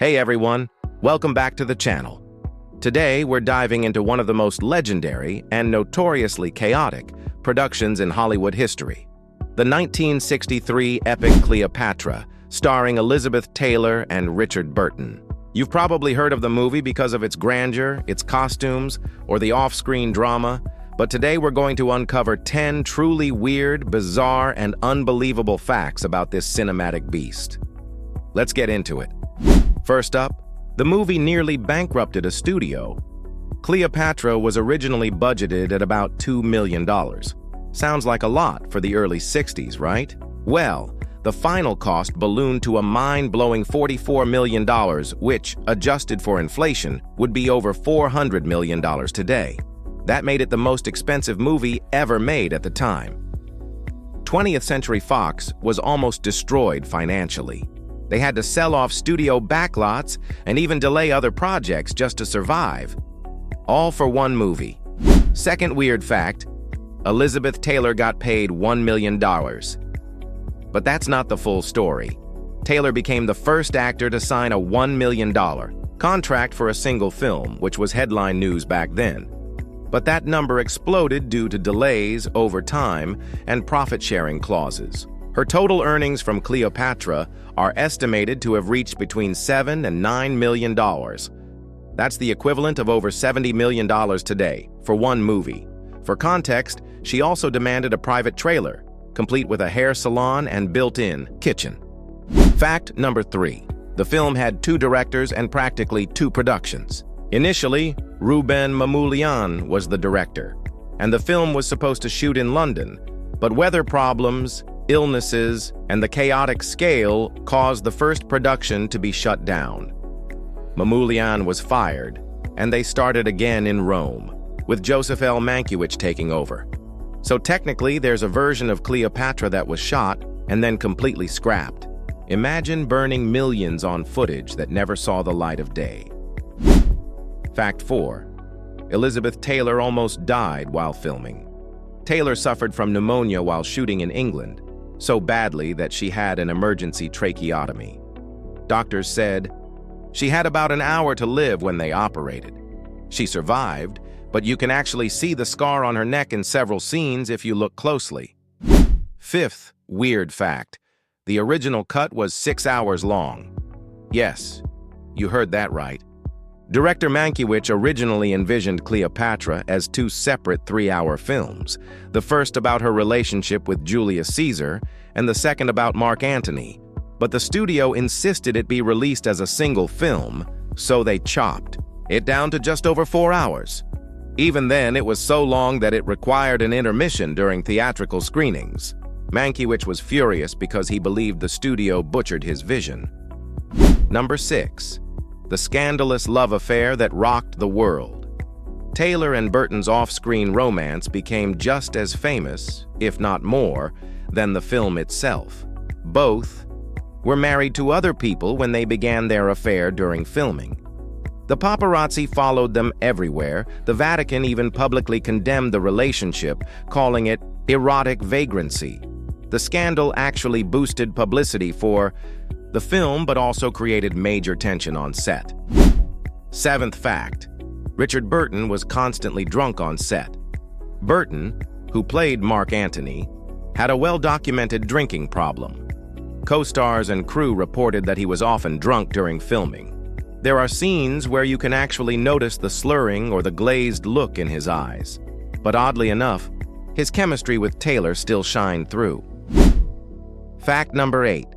Hey everyone, welcome back to the channel. Today we're diving into one of the most legendary and notoriously chaotic productions in Hollywood history. The 1963 epic Cleopatra, starring Elizabeth Taylor and Richard Burton. You've probably heard of the movie because of its grandeur, its costumes, or the off-screen drama, but today we're going to uncover 10 truly weird, bizarre, and unbelievable facts about this cinematic beast. Let's get into it. First up, the movie nearly bankrupted a studio. Cleopatra was originally budgeted at about $2 million. Sounds like a lot for the early 60s, right? Well, the final cost ballooned to a mind-blowing $44 million, which, adjusted for inflation, would be over $400 million today. That made it the most expensive movie ever made at the time. 20th Century Fox was almost destroyed financially. They had to sell off studio backlots and even delay other projects just to survive. All for one movie. Second weird fact, Elizabeth Taylor got paid $1 million. But that's not the full story. Taylor became the first actor to sign a $1 million contract for a single film, which was headline news back then. But that number exploded due to delays, overtime, and profit-sharing clauses. Her total earnings from Cleopatra are estimated to have reached between $7 and $9 million. That's the equivalent of over $70 million today, for one movie. For context, she also demanded a private trailer, complete with a hair salon and built-in kitchen. Fact number 3. The film had 2 directors and practically 2 productions. Initially, Rouben Mamoulian was the director, and the film was supposed to shoot in London, but weather problems, illnesses, and the chaotic scale caused the first production to be shut down. Mamoulian was fired, and they started again in Rome, with Joseph L. Mankiewicz taking over. So technically, there's a version of Cleopatra that was shot and then completely scrapped. Imagine burning millions on footage that never saw the light of day. Fact 4. Elizabeth Taylor almost died while filming. Taylor suffered from pneumonia while shooting in England, so badly that she had an emergency tracheotomy. Doctors said she had about an hour to live when they operated. She survived, but you can actually see the scar on her neck in several scenes if you look closely. Fifth weird fact, the original cut was 6 hours long. Yes, you heard that right. Director Mankiewicz originally envisioned Cleopatra as 2 separate 3-hour films, the first about her relationship with Julius Caesar and the second about Mark Antony, but the studio insisted it be released as a single film, so they chopped it down to just over 4 hours. Even then, it was so long that it required an intermission during theatrical screenings. Mankiewicz was furious because he believed the studio butchered his vision. Number 6. The scandalous love affair that rocked the world. Taylor and Burton's off-screen romance became just as famous, if not more, than the film itself. Both were married to other people when they began their affair during filming. The paparazzi followed them everywhere. The Vatican even publicly condemned the relationship, calling it erotic vagrancy. The scandal actually boosted publicity for the film, but also created major tension on set. 7th fact, Richard Burton was constantly drunk on set. Burton, who played Mark Antony, had a well-documented drinking problem. Co-stars and crew reported that he was often drunk during filming. There are scenes where you can actually notice the slurring or the glazed look in his eyes. But oddly enough, his chemistry with Taylor still shined through. Fact number 8.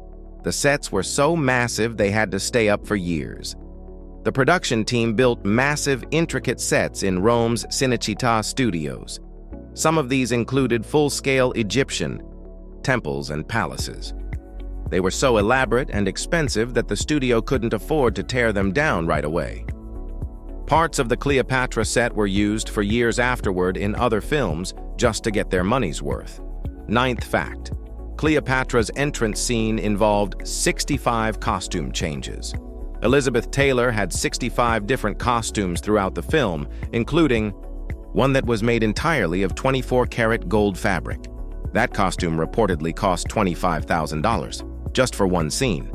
The sets were so massive they had to stay up for years. The production team built massive, intricate sets in Rome's Cinecittà studios. Some of these included full-scale Egyptian temples and palaces. They were so elaborate and expensive that the studio couldn't afford to tear them down right away. Parts of the Cleopatra set were used for years afterward in other films just to get their money's worth. 9th fact. Cleopatra's entrance scene involved 65 costume changes. Elizabeth Taylor had 65 different costumes throughout the film, including one that was made entirely of 24-karat gold fabric. That costume reportedly cost $25,000, just for one scene.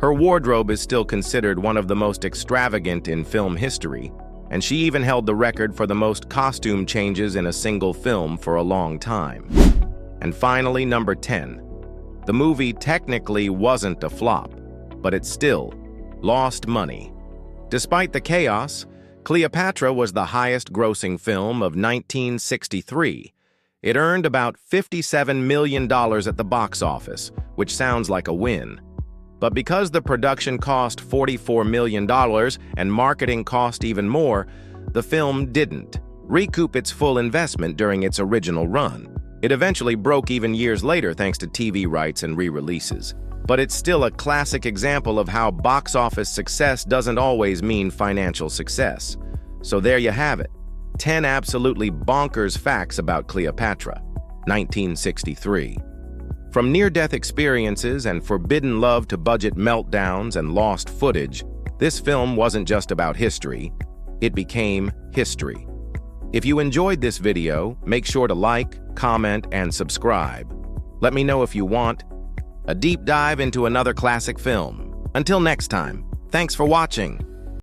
Her wardrobe is still considered one of the most extravagant in film history, and she even held the record for the most costume changes in a single film for a long time. And finally, number 10. The movie technically wasn't a flop, but it still lost money. Despite the chaos, Cleopatra was the highest-grossing film of 1963. It earned about $57 million at the box office, which sounds like a win. But because the production cost $44 million and marketing cost even more, the film didn't recoup its full investment during its original run. It eventually broke even years later thanks to TV rights and re-releases. But it's still a classic example of how box office success doesn't always mean financial success. So there you have it. 10 absolutely bonkers facts about Cleopatra, 1963. From near-death experiences and forbidden love to budget meltdowns and lost footage, this film wasn't just about history, it became history. If you enjoyed this video, make sure to like, comment, and subscribe. Let me know if you want a deep dive into another classic film. Until next time, thanks for watching.